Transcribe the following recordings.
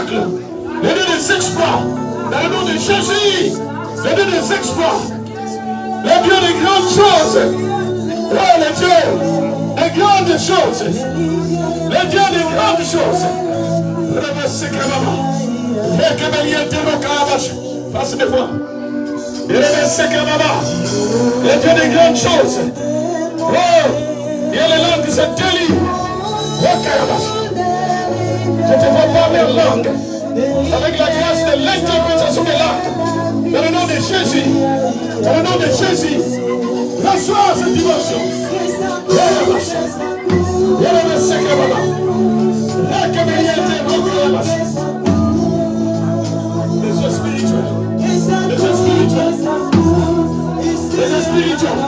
miracles, le Dieu des exploits, dans le nom de Jésus, le Dieu des exploits, le Dieu des grandes choses, oh le Dieu des grandes choses, le Dieu des grandes choses. Face de foi. Le Dieu des grandes choses. Oh, il y a les langues qui se délient. Je te vois parler en langue, avec la grâce de l'interprétation des langues. Dans le nom de Jésus, dans le nom de Jésus, reçois cette dimension. Les yeux spirituels,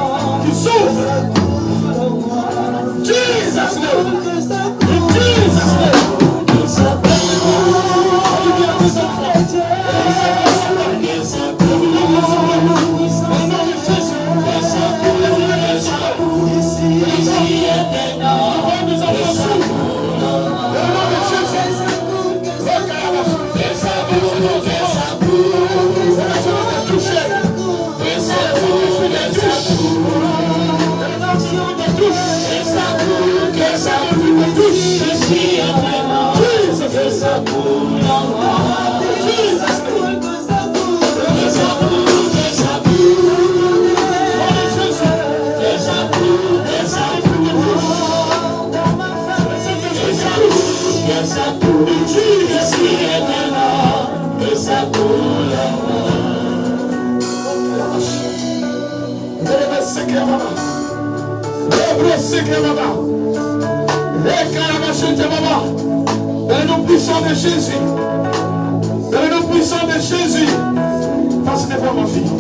qui s'ouvrent. Jesus name, in Jesus name. Dans le nom puissant de Jésus, dans le nom puissant de Jésus, passe devant ma fille.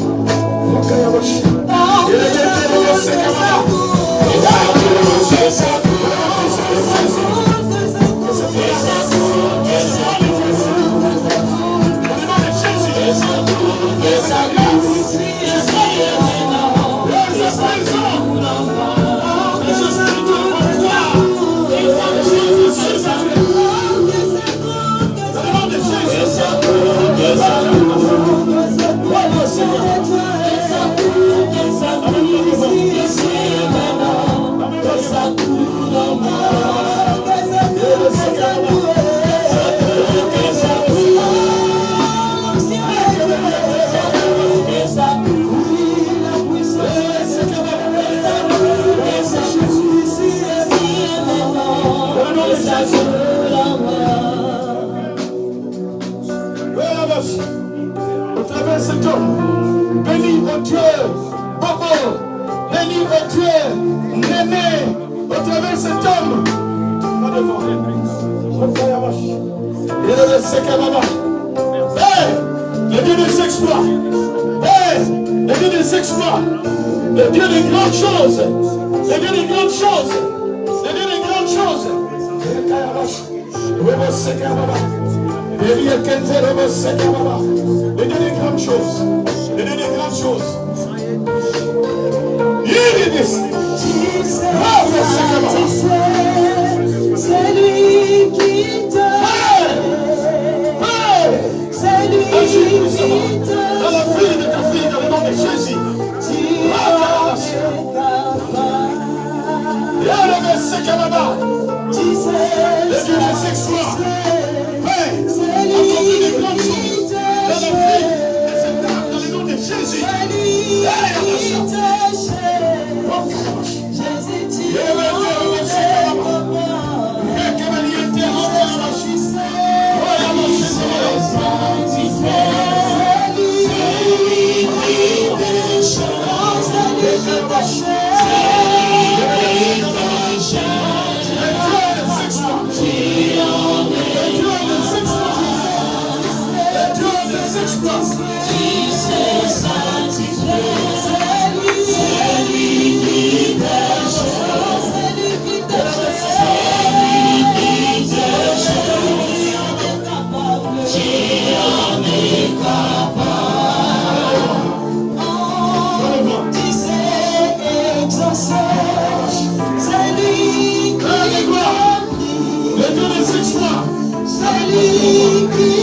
Au travers de cet homme, béni au Dieu, Bobo, béni au Dieu, Néné, au travers de cet homme, le Dieu des exploits, le Dieu des exploits, le Dieu des grandes choses, le Dieu des grandes choses, le Dieu des grandes choses. Le Dieu des grandes choses. Le Dieu des grandes choses. C'est lui qui t'aime. C'est lui qui t'aime. Dans la vie de ta fille, dans le nom de Jésus. Le Dieu des exploits. Accomplis des grandes choses dans la vie de cette dame, dans le nom de Jésus. C'est lui qui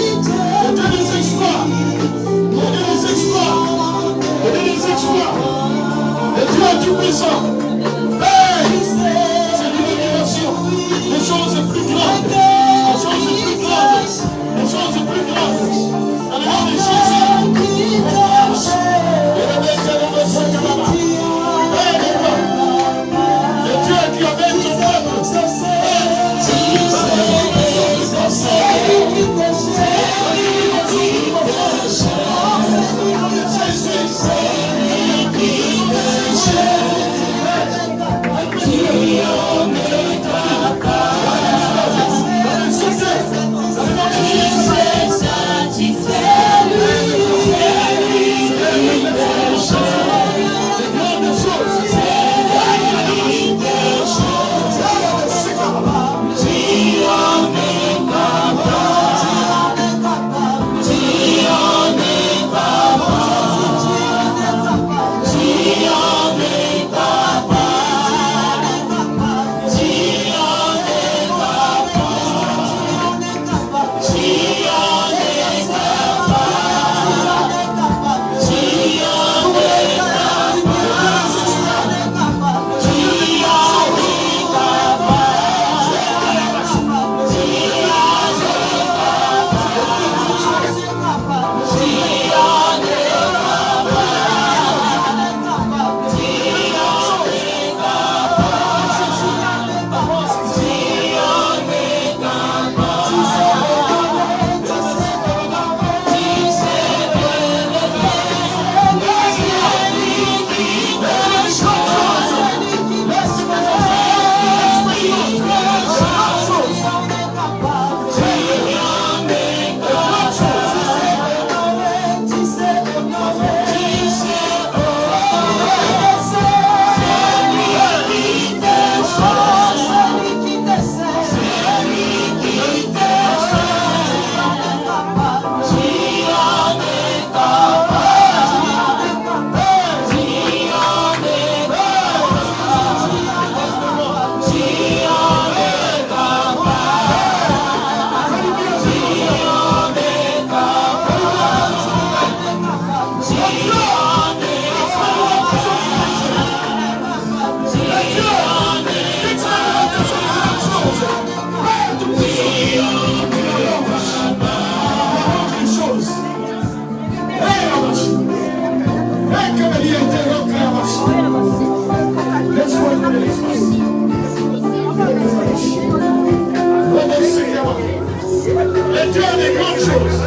grandes choses.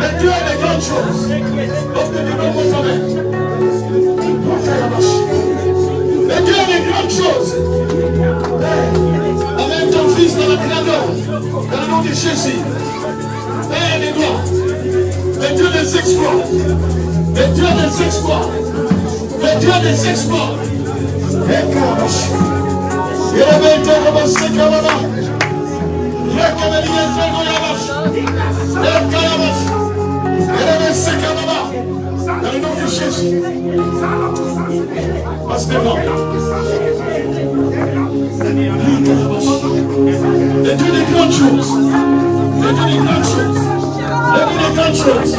Le Dieu des grandes choses. Obtenez-le vos amis. Le Dieu des grandes choses. Amène ton fils dans le créateur. Dans le nom de Jésus. Père des gloires. Le Dieu des exploits. Le Dieu des exploits. Le Dieu des exploits. Et Karabash. Il avait été ramassé Karaba. Le Canadien Goyabash. Le Karabash. Il avait été Karaba. Dans le nom de Jésus. Passe devant. Le Dieu des grandes choses. Le Dieu des grandes choses. Le Dieu des grandes choses.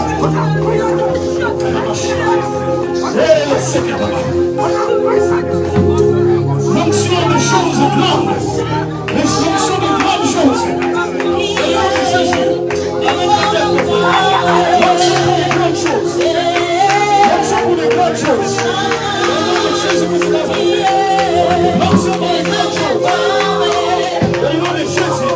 L'onction des choses grandes. L'onction des grandes choses. Le nom de Jésus. L'onction pour les grandes choses. L'onction pour les grandes choses. Le nom de Jésus vous lève. L'onction pour les grandes choses. Le nom de Jésus.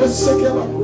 Sekeba.